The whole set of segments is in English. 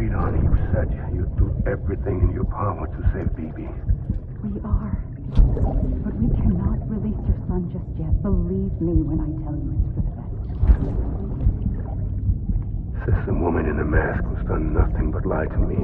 sweetheart, you said you'd do everything in your power to save BB. We are. But we cannot release your son just yet. Believe me when I tell you it's for the best. System woman in the mask who's done nothing but lie to me.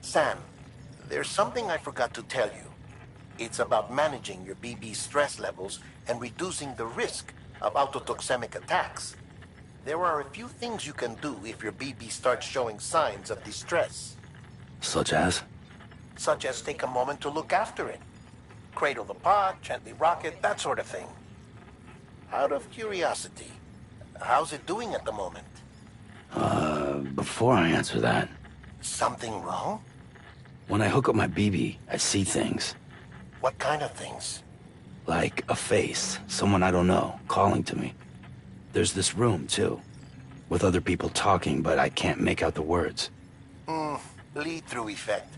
Sam, there's something I forgot to tell you. It's about managing your BB stress levels and reducing the risk of autotoxemic attacks. There are a few things you can do if your BB starts showing signs of distress. Such as? Such as take a moment to look after it. Cradle the pod, gently rock it, that sort of thing. Out of curiosity, how's it doing at the moment? Before I answer that... Something wrong? When I hook up my BB, I see things. What kind of things? Like a face, someone I don't know, calling to me. There's this room, too, with other people talking, but I can't make out the words. Bleed-through effect.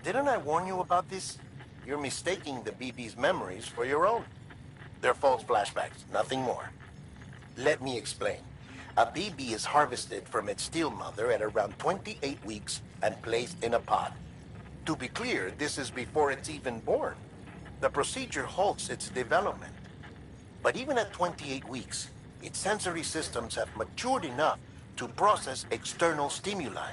Didn't I warn you about this? You're mistaking the BB's memories for your own. They're false flashbacks, nothing more. Let me explain. A BB is harvested from its steel mother at around 28 weeks and placed in a pod. To be clear, this is before it's even born. The procedure halts its development. But even at 28 weeks, its sensory systems have matured enough to process external stimuli.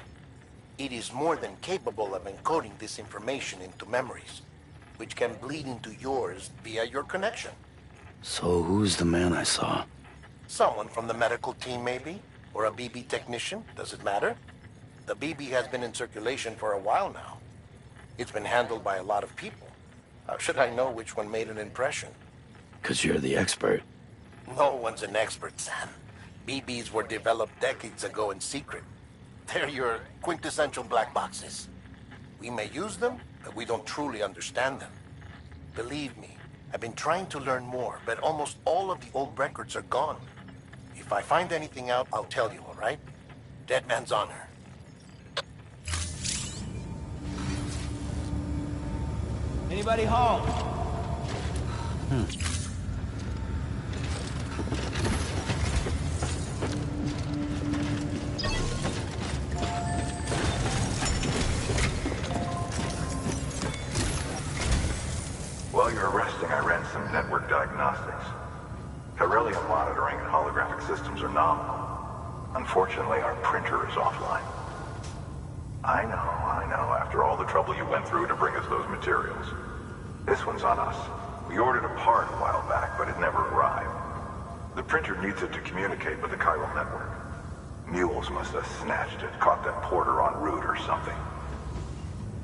It is more than capable of encoding this information into memories, which can bleed into yours via your connection. So who's the man I saw? Someone from the medical team, maybe? Or a BB technician? Does it matter? The BB has been in circulation for a while now. It's been handled by a lot of people. How should I know which one made an impression? 'Cause you're the expert. No one's an expert, Sam. BBs were developed decades ago in secret. They're your quintessential black boxes. We may use them, but we don't truly understand them. Believe me, I've been trying to learn more, but almost all of the old records are gone. If I find anything out, I'll tell you, all right? Dead man's honor. Anybody home? While you're resting, I ran some network diagnostics. Beryllium monitoring and holographic systems are nominal. Unfortunately, our printer is offline. I know. After all the trouble you went through to bring us those materials. This one's on us. We ordered a part a while back, but it never arrived. The printer needs it to communicate with the chiral network. Mules must have snatched it, caught that porter en route or something.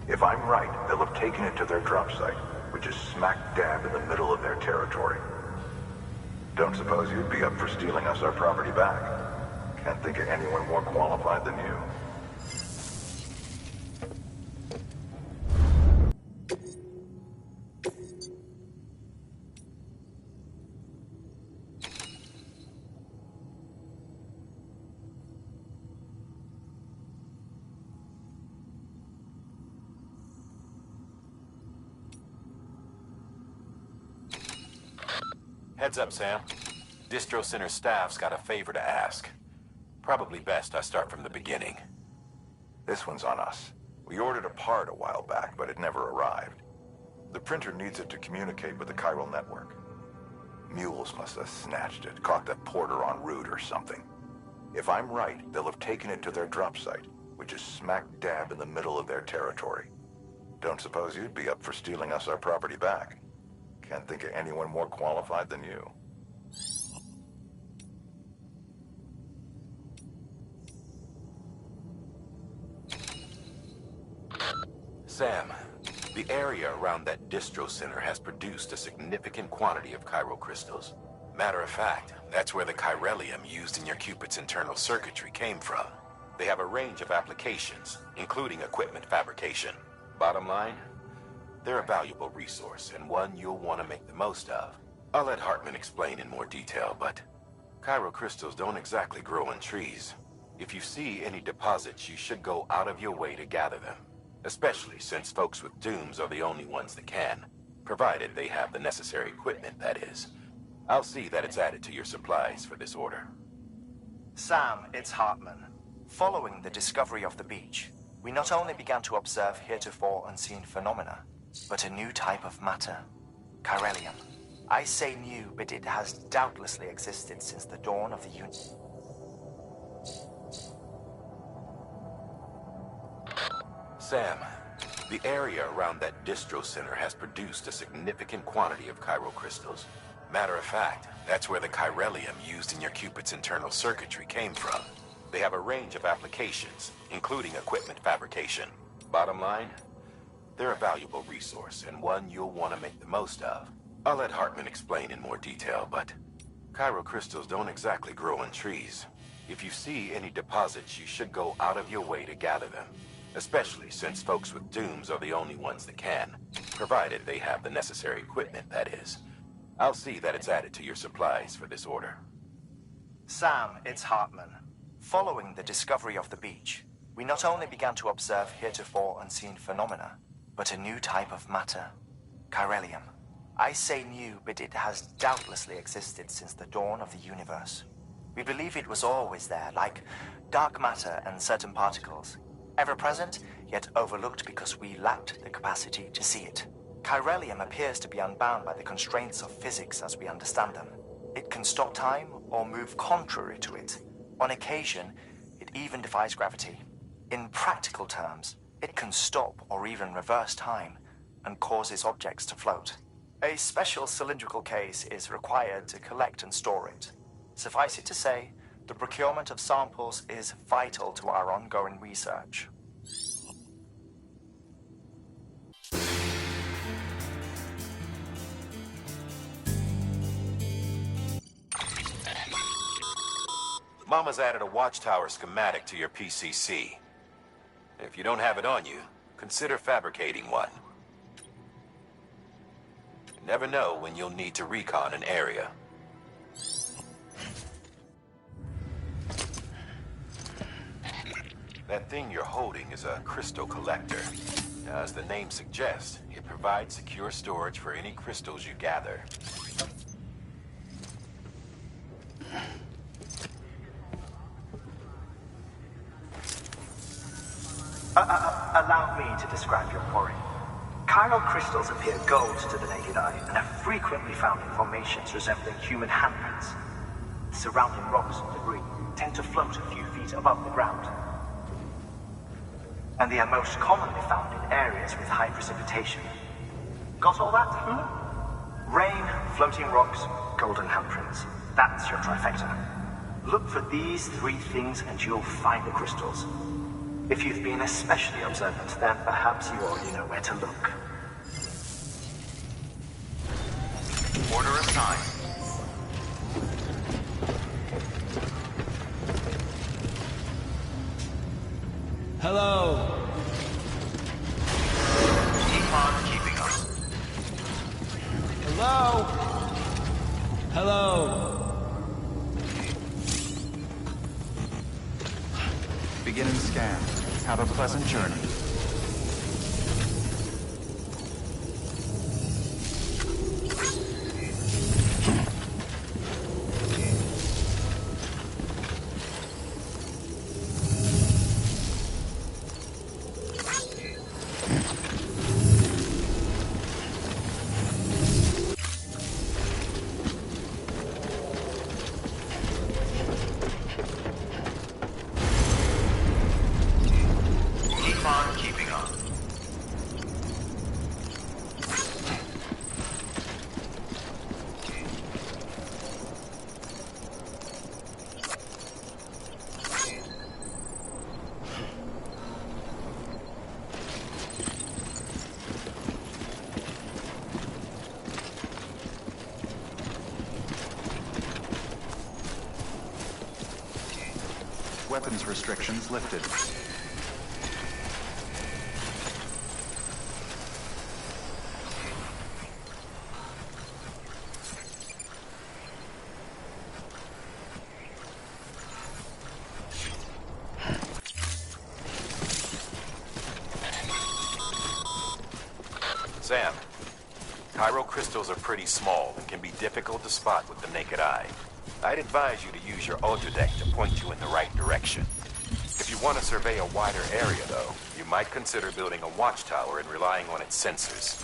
If I'm right, they'll have taken it to their drop site, which is smack dab in the middle of their territory. Don't suppose you'd be up for stealing us our property back? Can't think of anyone more qualified than you. Heads up, Sam. Distro Center staff's got a favor to ask. Probably best I start from the beginning. This one's on us. We ordered a part a while back, but it never arrived. The printer needs it to communicate with the chiral network. Mules must have snatched it, caught that porter en route or something. If I'm right, they'll have taken it to their drop site, which is smack dab in the middle of their territory. Don't suppose you'd be up for stealing us our property back? Can't think of anyone more qualified than you. Sam, the area around that distro center has produced a significant quantity of chiral crystals. Matter of fact, that's where the chiralium used in your Cupid's internal circuitry came from. They have a range of applications, including equipment fabrication. Bottom line, they're a valuable resource and one you'll want to make the most of. I'll let Hartman explain in more detail, but chiral crystals don't exactly grow on trees. If you see any deposits, you should go out of your way to gather them. Especially since folks with dooms are the only ones that can. Provided they have the necessary equipment, that is. I'll see that it's added to your supplies for this order. Sam, it's Hartman. Following the discovery of the beach, we not only began to observe heretofore unseen phenomena, but a new type of matter. Chiralium. I say new, but it has doubtlessly existed since the dawn of the universe. Sam, the area around that distro center has produced a significant quantity of crystals. Matter of fact, that's where the chiralium used in your Cupid's internal circuitry came from. They have a range of applications, including equipment fabrication. Bottom line, they're a valuable resource and one you'll want to make the most of. I'll let Hartman explain in more detail, but crystals don't exactly grow on trees. If you see any deposits, you should go out of your way to gather them. Especially since folks with dooms are the only ones that can. Provided they have the necessary equipment, that is. I'll see that it's added to your supplies for this order. Sam, it's Hartman. Following the discovery of the beach, we not only began to observe heretofore unseen phenomena, but a new type of matter. Chiralium. I say new, but it has doubtlessly existed since the dawn of the universe. We believe it was always there, like dark matter and certain particles. Ever present, yet overlooked because we lacked the capacity to see it. Chiralium appears to be unbound by the constraints of physics as we understand them. It can stop time or move contrary to it. On occasion, it even defies gravity. In practical terms, it can stop or even reverse time and causes objects to float. A special cylindrical case is required to collect and store it. Suffice it to say, the procurement of samples is vital to our ongoing research. Mama's added a watchtower schematic to your PCC. If you don't have it on you, consider fabricating one. You never know when you'll need to recon an area. That thing you're holding is a crystal collector. Now, as the name suggests, it provides secure storage for any crystals you gather. Allow me to describe your quarry. Chiral crystals appear gold to the naked eye and are frequently found in formations resembling human handprints. Surrounding rocks and debris tend to float a few feet above the ground. And they are most commonly found in areas with high precipitation. Got all that? Rain, floating rocks, golden handprints. That's your trifecta. Look for these three things and you'll find the crystals. If you've been especially observant, then perhaps you already know where to look. Order assigned. Hello. Keep on keeping us. Hello. Hello. Beginning scan. Have a pleasant journey. Weapons restrictions lifted. crystals are pretty small and can be difficult to spot with the naked eye. I'd advise you to use your Autodeck to point you in the right direction. If you want to survey a wider area, though, you might consider building a watchtower and relying on its sensors.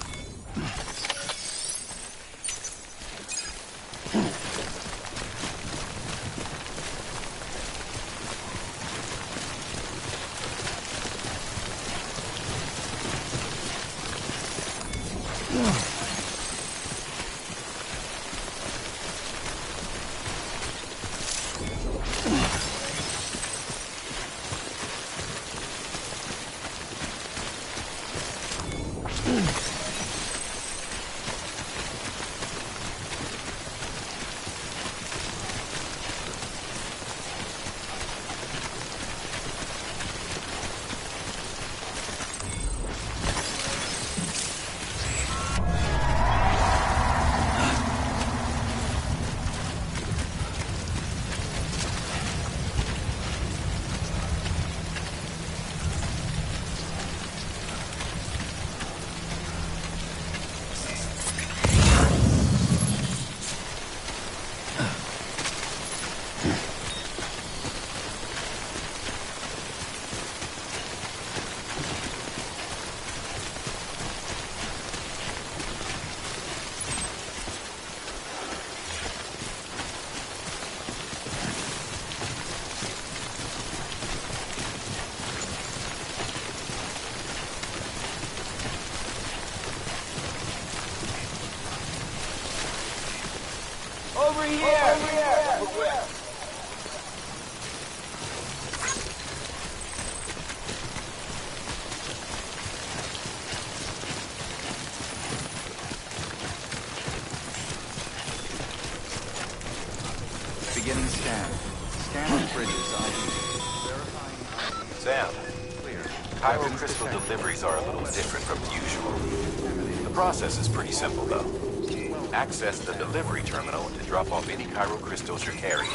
Beginning scan. Scan of bridges ID. Verifying. Sam, Clear. Cairo Weapons crystal detected. deliveries are a little different from usual. The process is pretty simple, though. Access the delivery terminal to drop off any Cairo crystals you're carrying.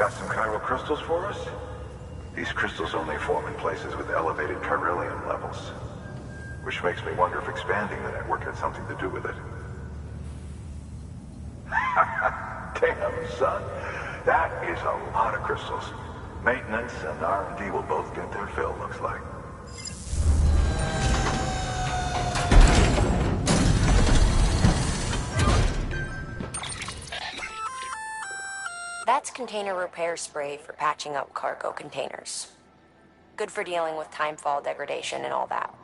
Got some chiral crystals for us? These crystals only form in places with elevated chiralium levels. Which makes me wonder if expanding the network had something to do with it. Damn, son. That is a lot of crystals. Maintenance and R&D will both get their fill, looks like. That's container repair spray for patching up cargo containers. Good for dealing with timefall degradation and all that.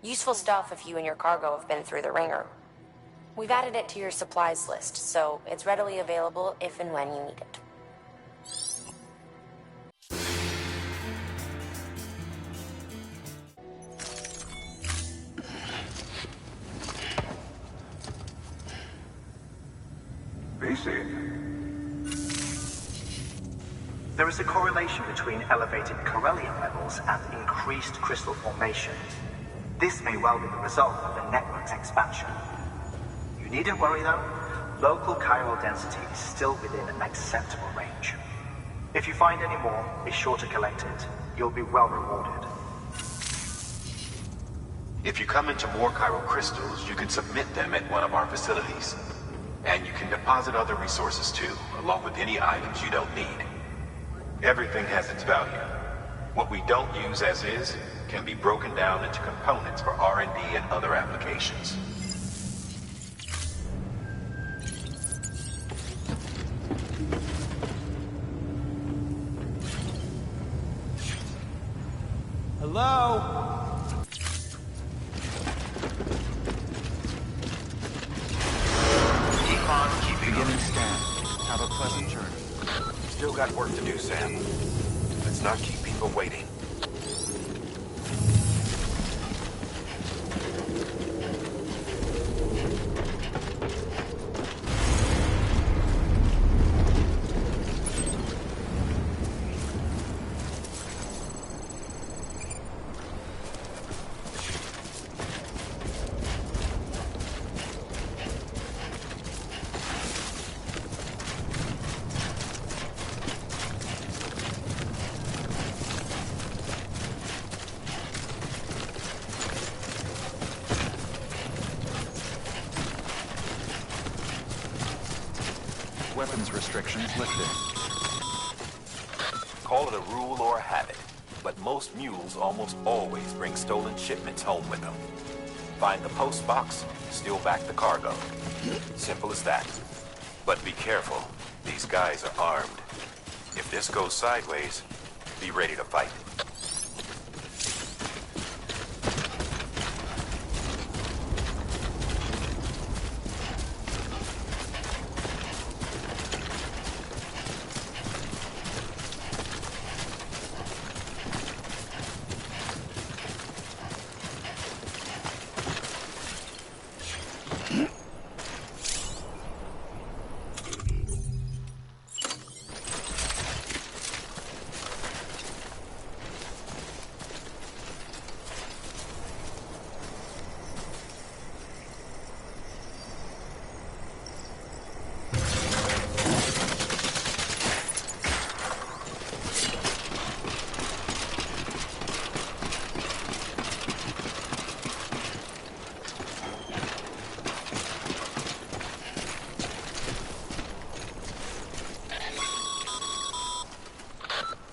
Useful stuff if you and your cargo have been through the ringer. We've added it to your supplies list, so it's readily available if and when you need it. BC. There is a correlation between elevated chiralium levels and increased crystal formation. This may well be the result of the network's expansion. You needn't worry though, local chiral density is still within an acceptable range. If you find any more, be sure to collect it. You'll be well rewarded. If you come into more chiral crystals, you can submit them at one of our facilities. And you can deposit other resources too, along with any items you don't need. Everything has its value. What we don't use as is can be broken down into components for R&D and other applications. Hello? Keep on keeping Beginning scan. Have a pleasant journey. Still got work to do, Sam. Let's not keep people waiting. Weapons restrictions lifted. Call it a rule or a habit, but most mules almost always bring stolen shipments home with them. Find the post box, steal back the cargo. Simple as that. But be careful. These guys are armed. If this goes sideways, be ready to fight.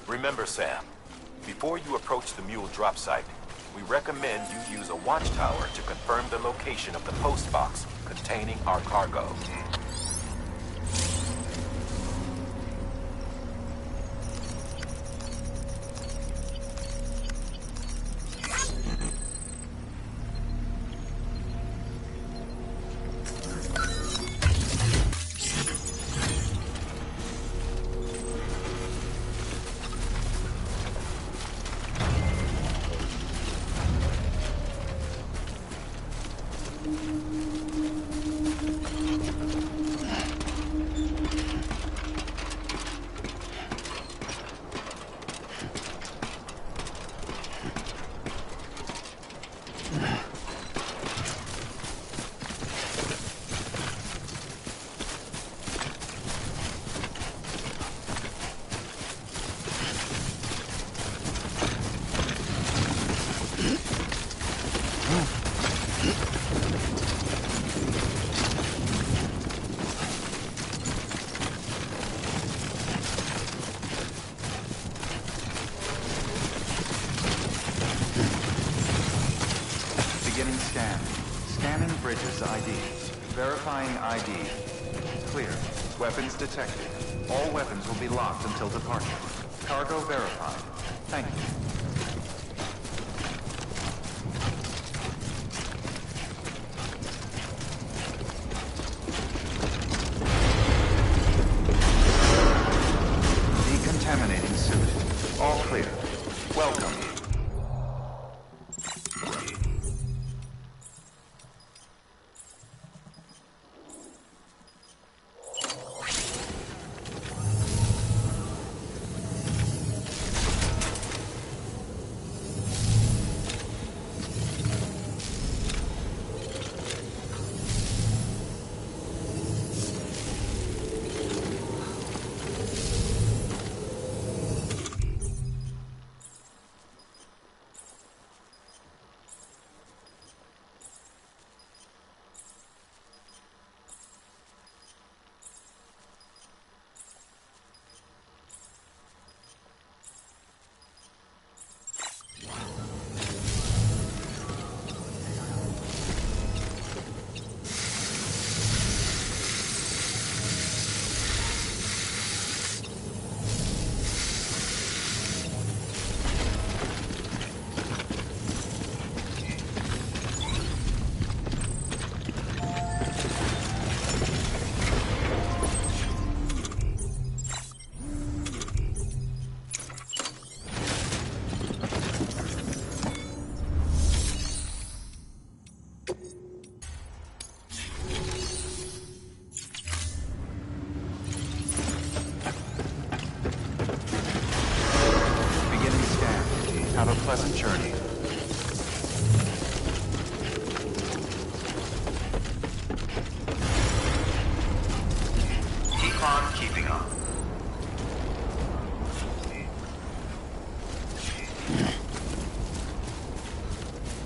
Remember, Sam, before you approach the mule drop site, we recommend you use a watchtower to confirm the location of the post box containing our cargo. Beginning scan. Scanning bridges IDs. Verifying ID. Clear. Weapons detected. All weapons will be locked until departure. Cargo verified. Thank you. Decontaminating suit. All clear. Welcome.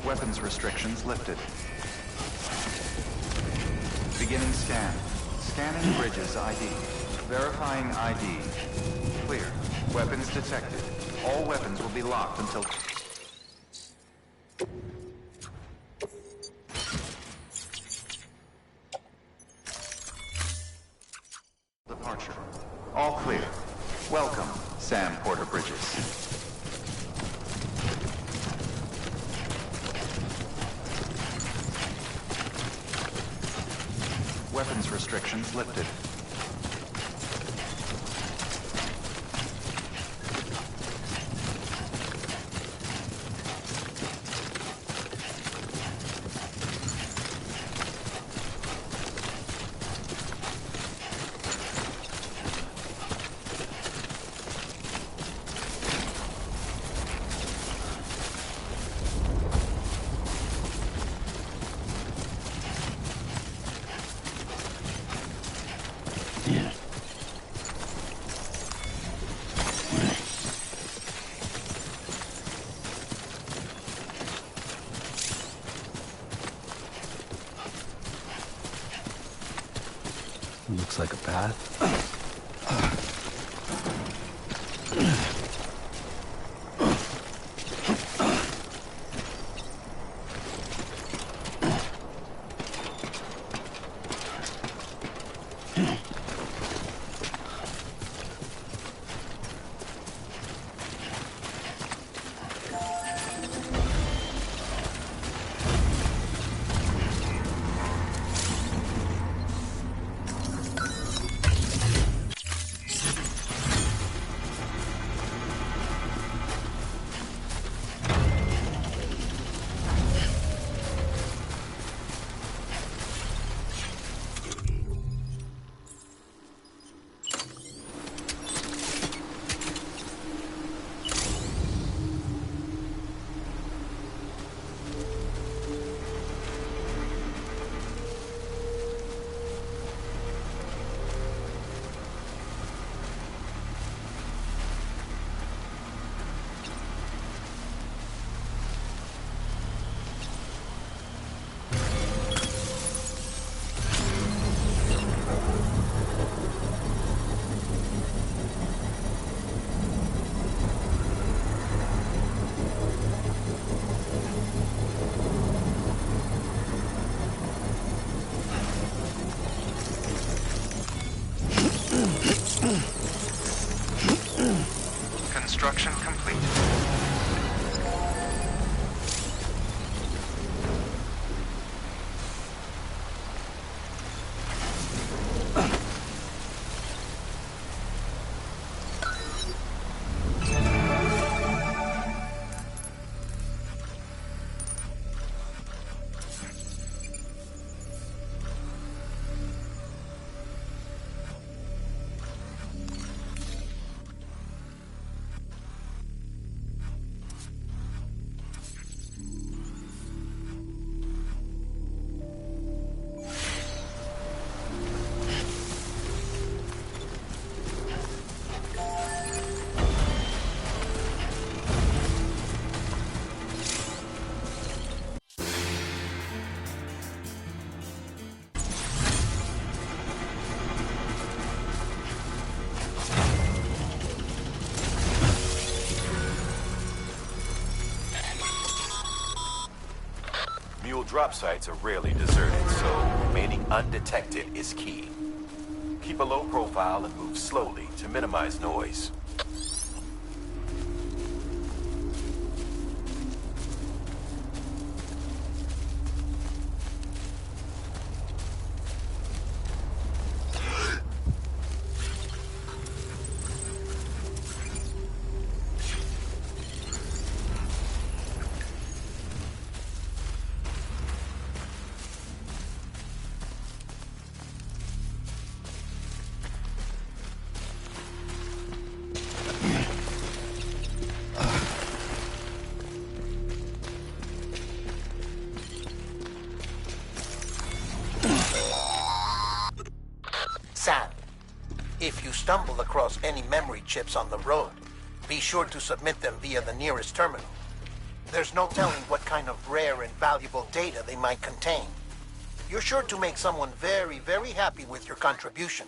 Weapons restrictions lifted. Beginning scan. Scanning bridges ID. Verifying ID. Clear. Weapons detected. All weapons will be locked until... departure. All clear. Welcome, Sam Porter Bridges. Weapons restrictions lifted. Looks like a path. Construction complete. Drop sites are rarely deserted, so remaining undetected is key. Keep a low profile and move slowly to minimize noise. Sam, if you stumble across any memory chips on the road, be sure to submit them via the nearest terminal. There's no telling what kind of rare and valuable data they might contain. You're sure to make someone very, very happy with your contribution.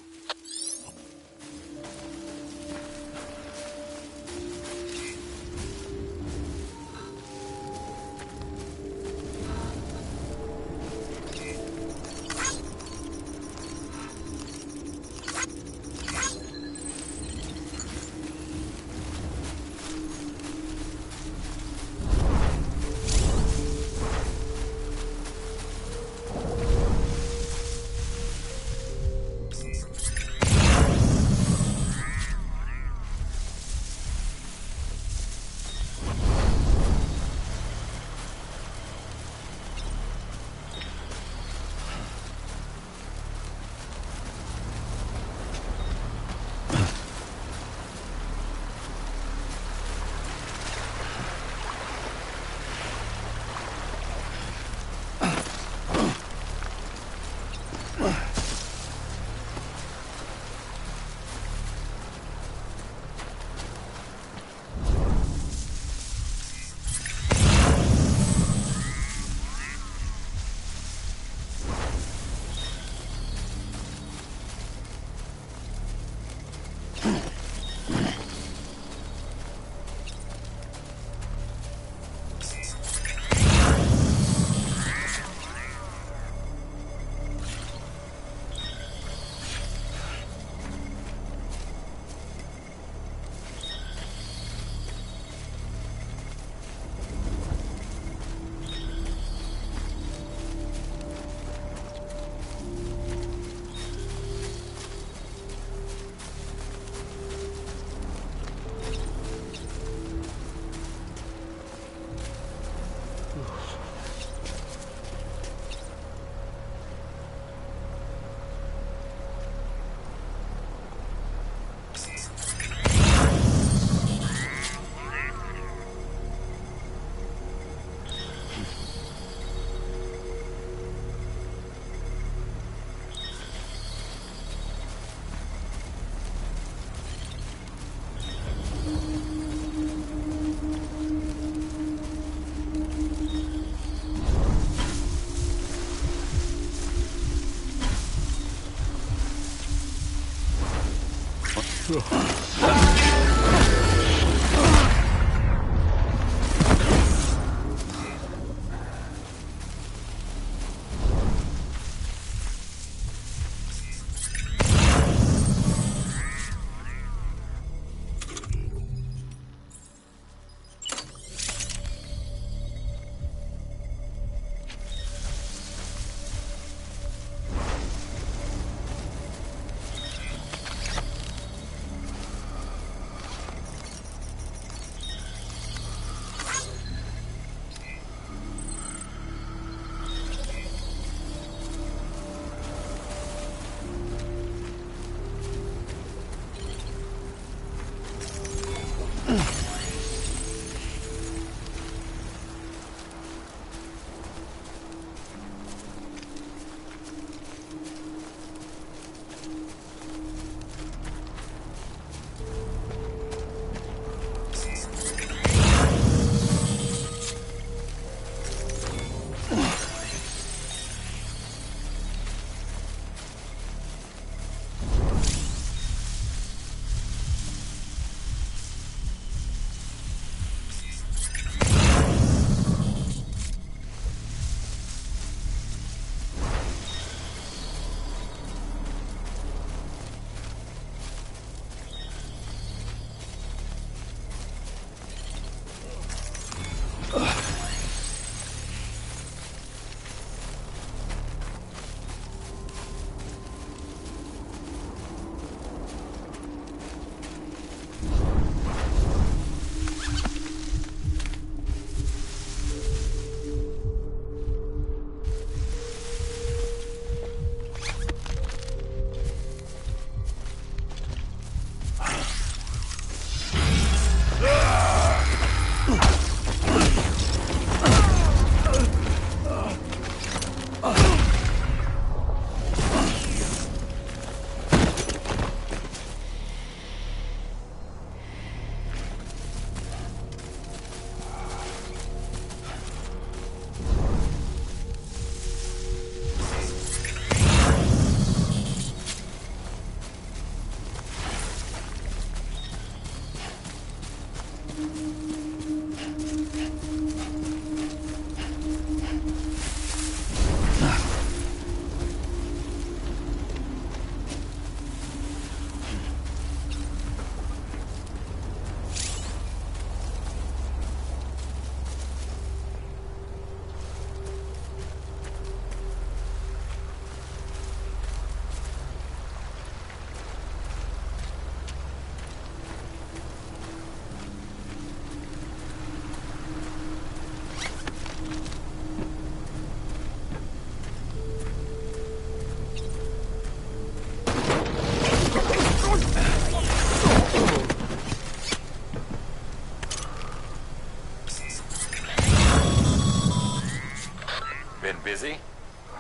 busy?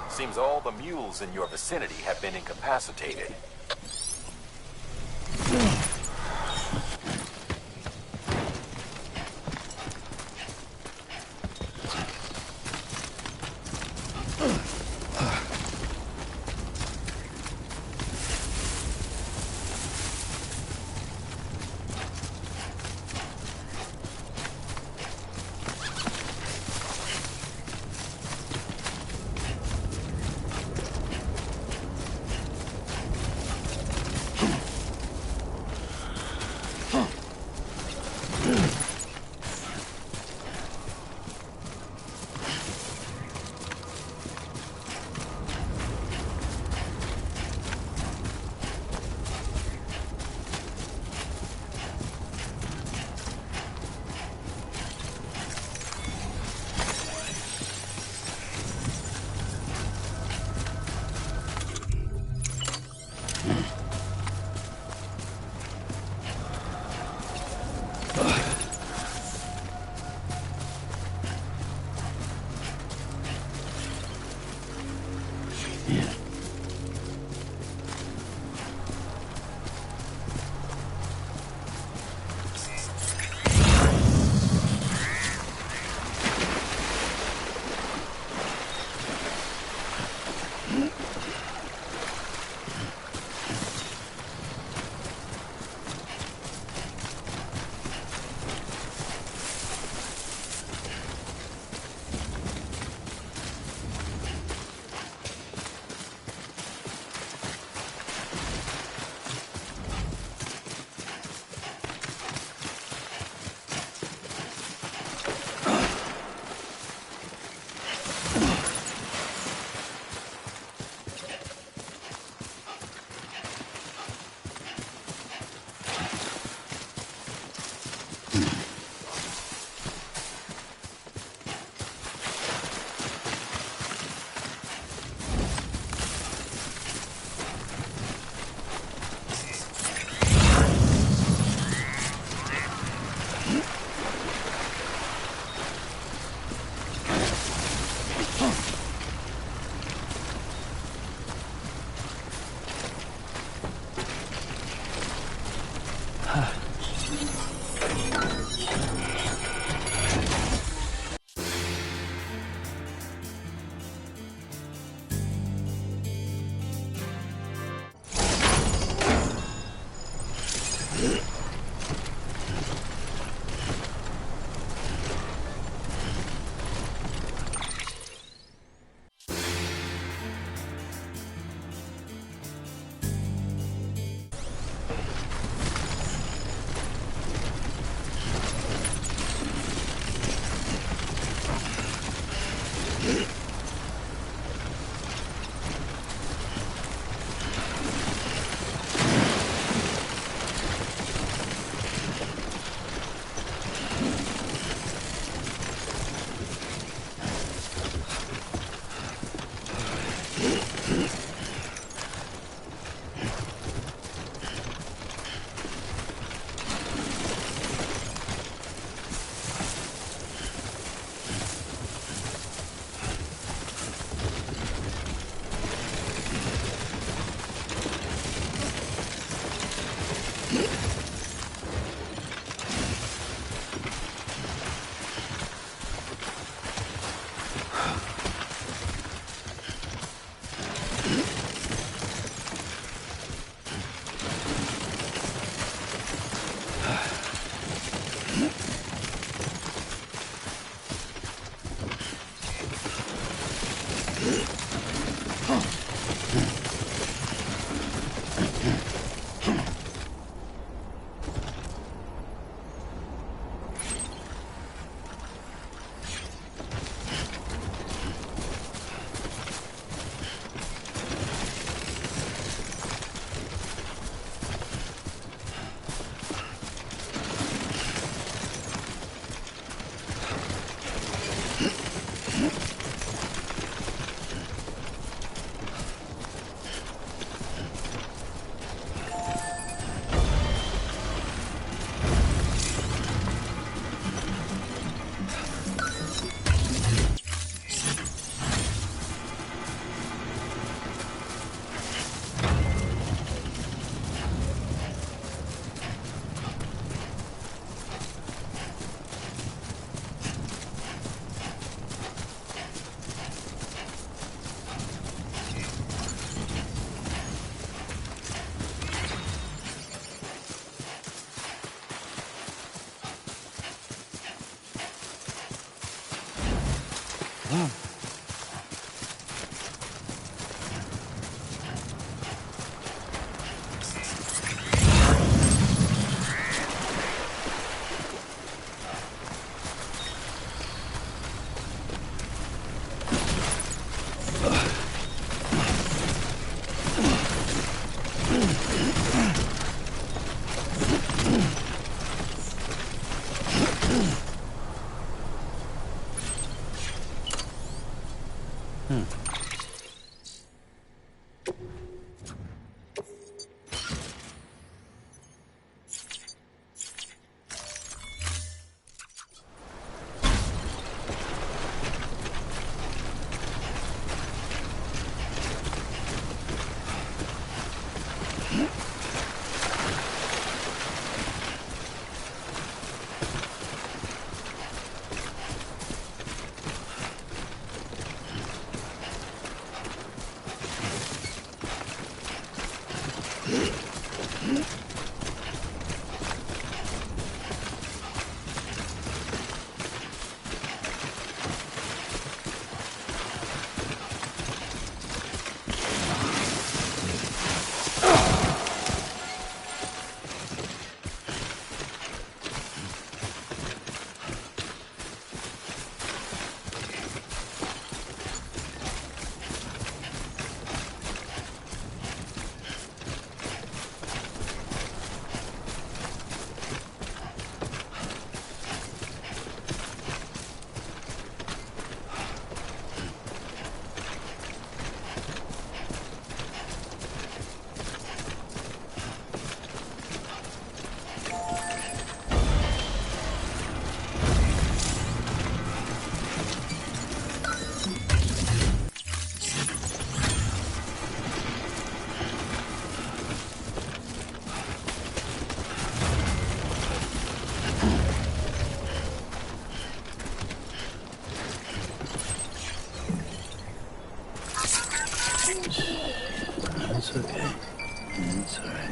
Seems all the mules in your vicinity have been incapacitated. It's okay. It's all right.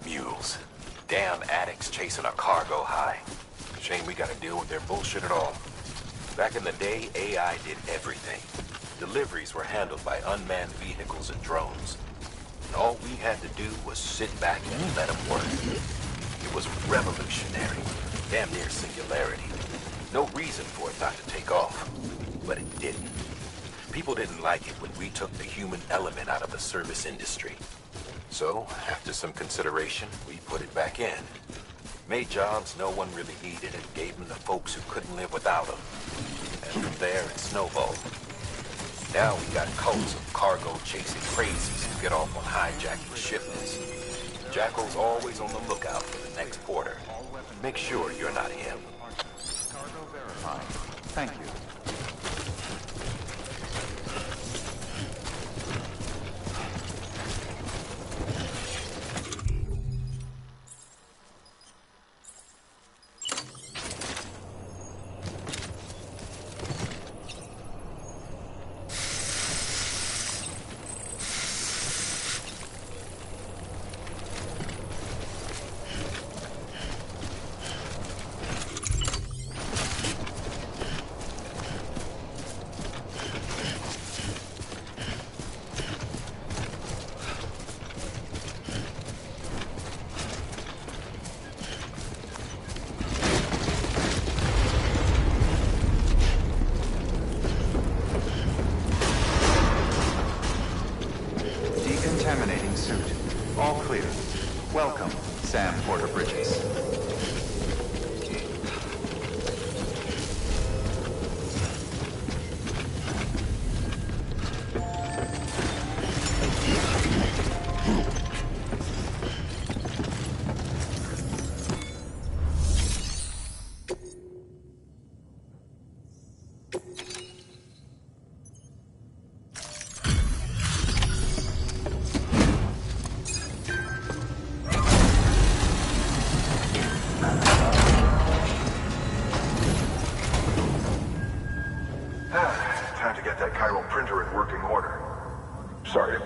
Mules. Damn addicts chasing a cargo high. Shame we gotta deal with their bullshit at all. Back in the day, AI did everything. Deliveries were handled by unmanned vehicles and drones. And all we had to do was sit back and let them work. It was revolutionary. Damn near singularity. No reason for it not to take off. But it didn't. People didn't like it when we took the human element out of the service industry. So, after some consideration, we put it back in. Made jobs no one really needed and gave them to folks who couldn't live without them. And from there, it snowballed. Now we got cults of cargo-chasing crazies who get off on hijacking shipments. Jackal's always on the lookout for the next porter. Make sure you're not him. Cargo verified. Thank you. Decontaminating suit. All clear. Welcome, Sam Porter Bridges.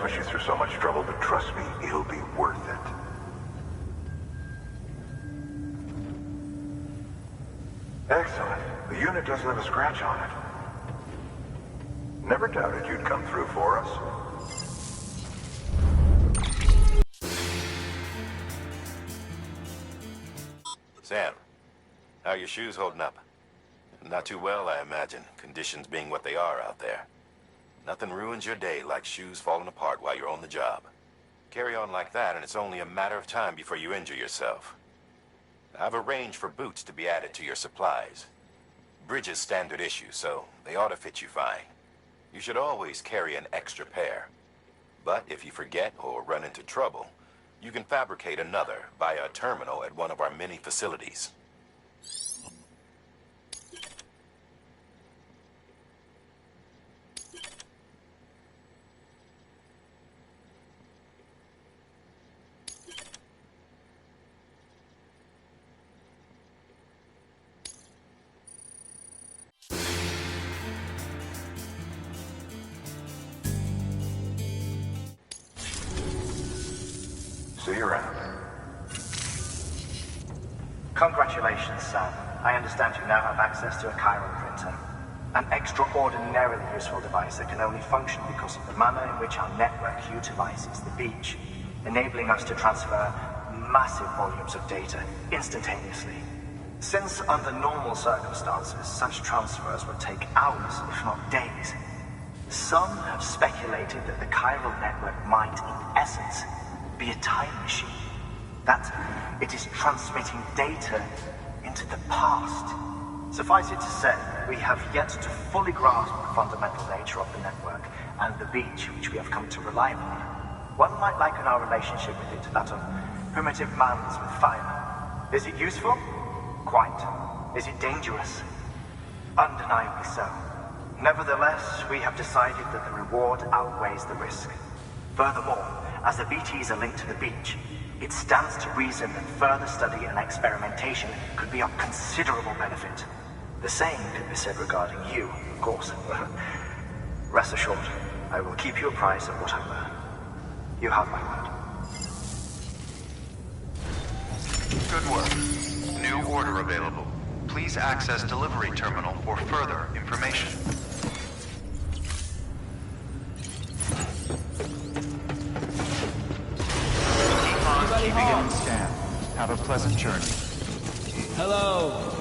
put you through so much trouble, but trust me, it'll be worth it. Excellent. The unit doesn't have a scratch on it. Never doubted you'd come through for us. Sam, how are your shoes holding up? Not too well, I imagine, conditions being what they are out there. Nothing ruins your day like shoes falling apart while you're on the job. Carry on like that, and it's only a matter of time before you injure yourself. I've arranged for boots to be added to your supplies. Bridges standard issue, so they ought to fit you fine. You should always carry an extra pair. But if you forget or run into trouble, you can fabricate another via a terminal at one of our many facilities. See you around. Congratulations, Sam. I understand you now have access to a chiral printer. An extraordinarily useful device that can only function because of the manner in which our network utilizes the beach, enabling us to transfer massive volumes of data instantaneously. Since under normal circumstances, such transfers would take hours, if not days, some have speculated that the chiral network might, in essence, be a time machine. That it is transmitting data into the past. Suffice it to say, we have yet to fully grasp the fundamental nature of the network and the beach which we have come to rely upon. One might liken our relationship with it to that of primitive mans with fire. Is it useful? Quite. Is it dangerous? Undeniably so. Nevertheless, we have decided that the reward outweighs the risk. Furthermore, as the BTs are linked to the beach, it stands to reason that further study and experimentation could be of considerable benefit. The same could be said regarding you, of course. Rest assured, I will keep you apprised of what I learn. You have my word. Good work. New order available. Please access delivery terminal for further information. Beginning scan. Have a pleasant journey. Hello.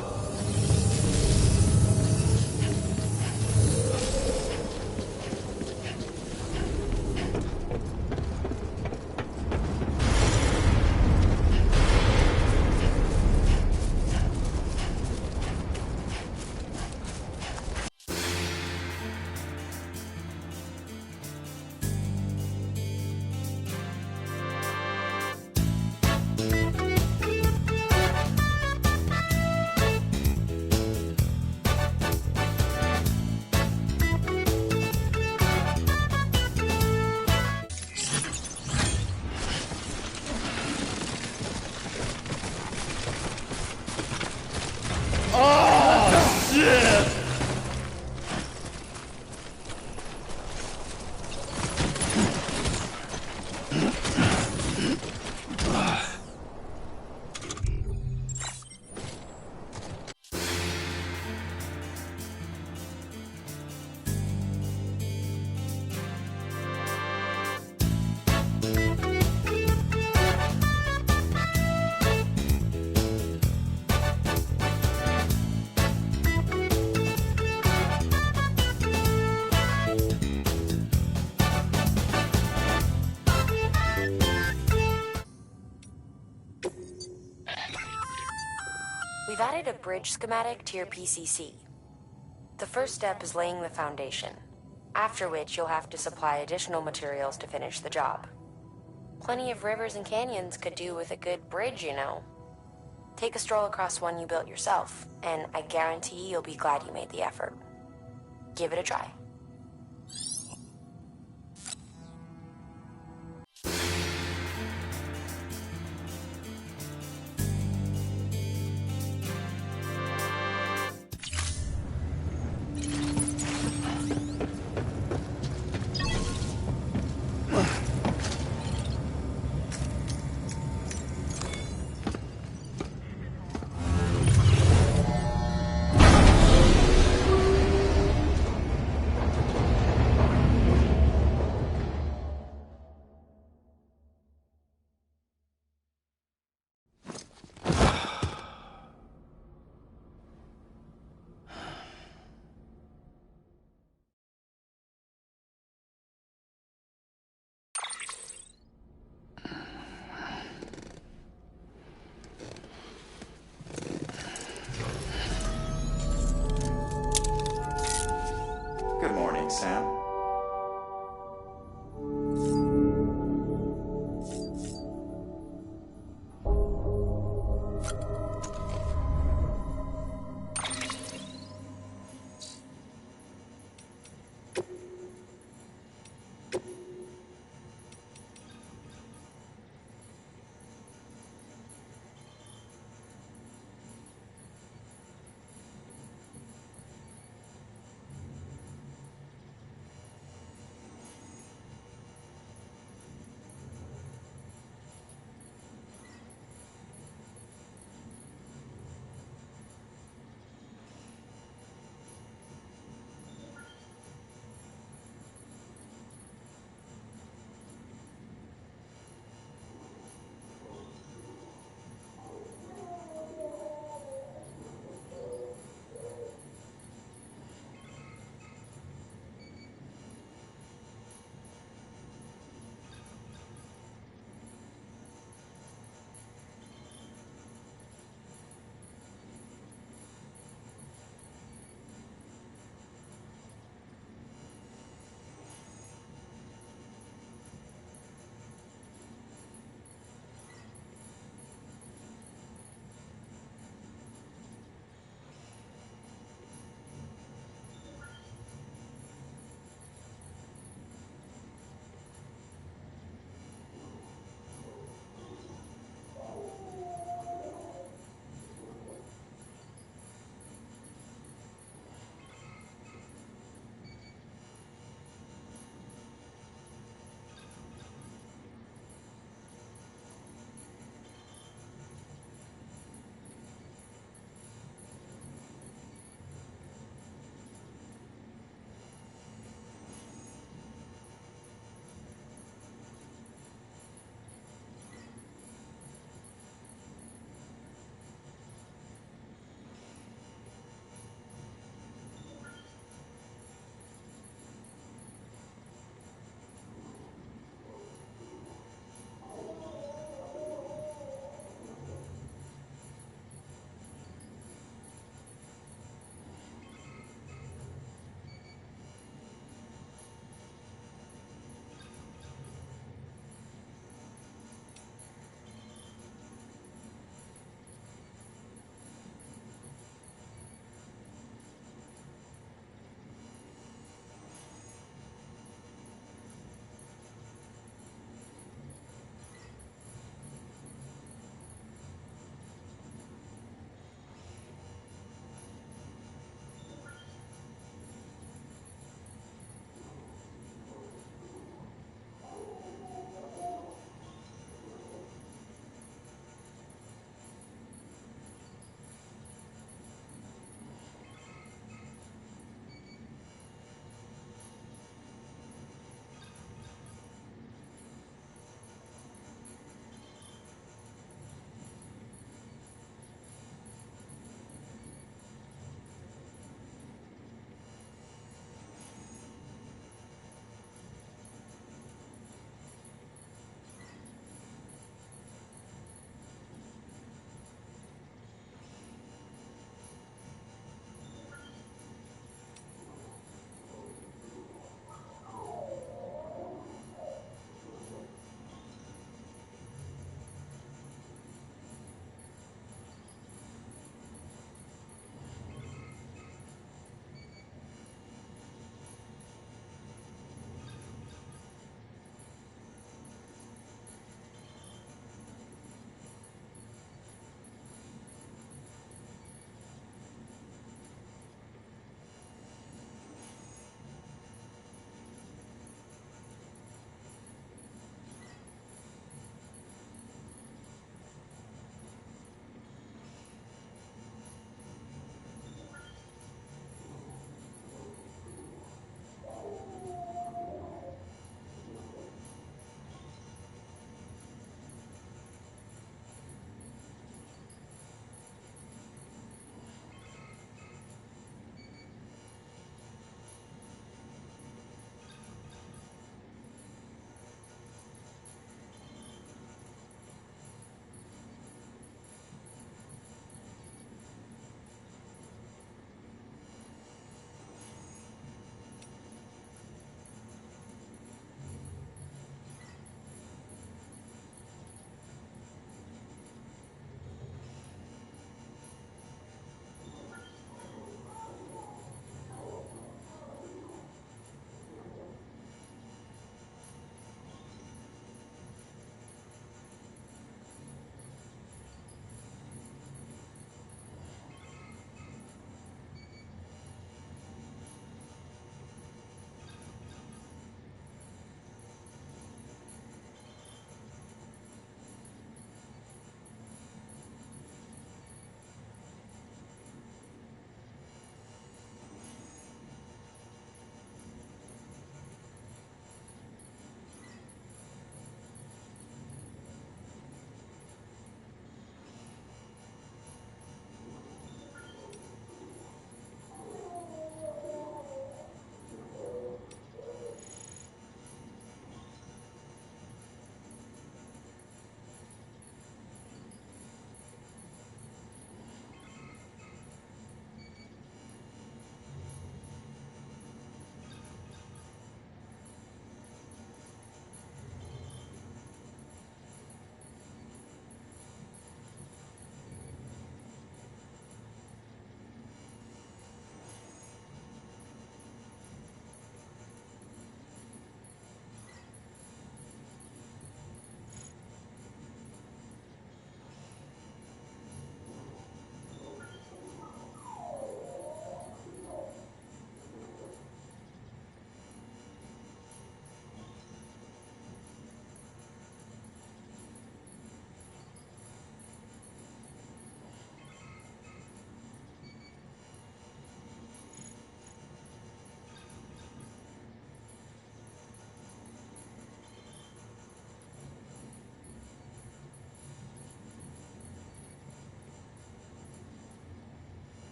We've added a bridge schematic to your PCC. The first step is laying the foundation, after which you'll have to supply additional materials to finish the job. Plenty of rivers and canyons could do with a good bridge, you know. Take a stroll across one you built yourself, and I guarantee you'll be glad you made the effort. Give it a try.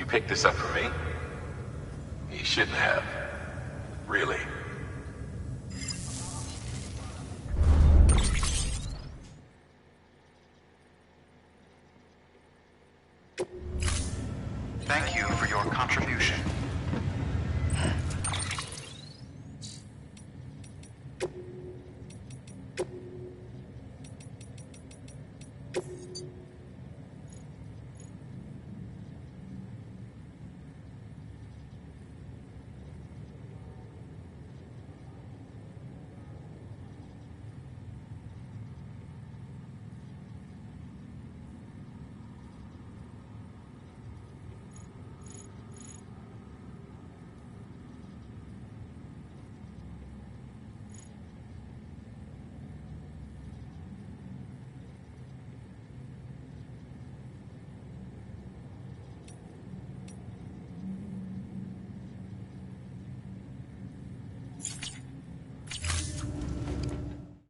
picked this up for me? You shouldn't have. Really.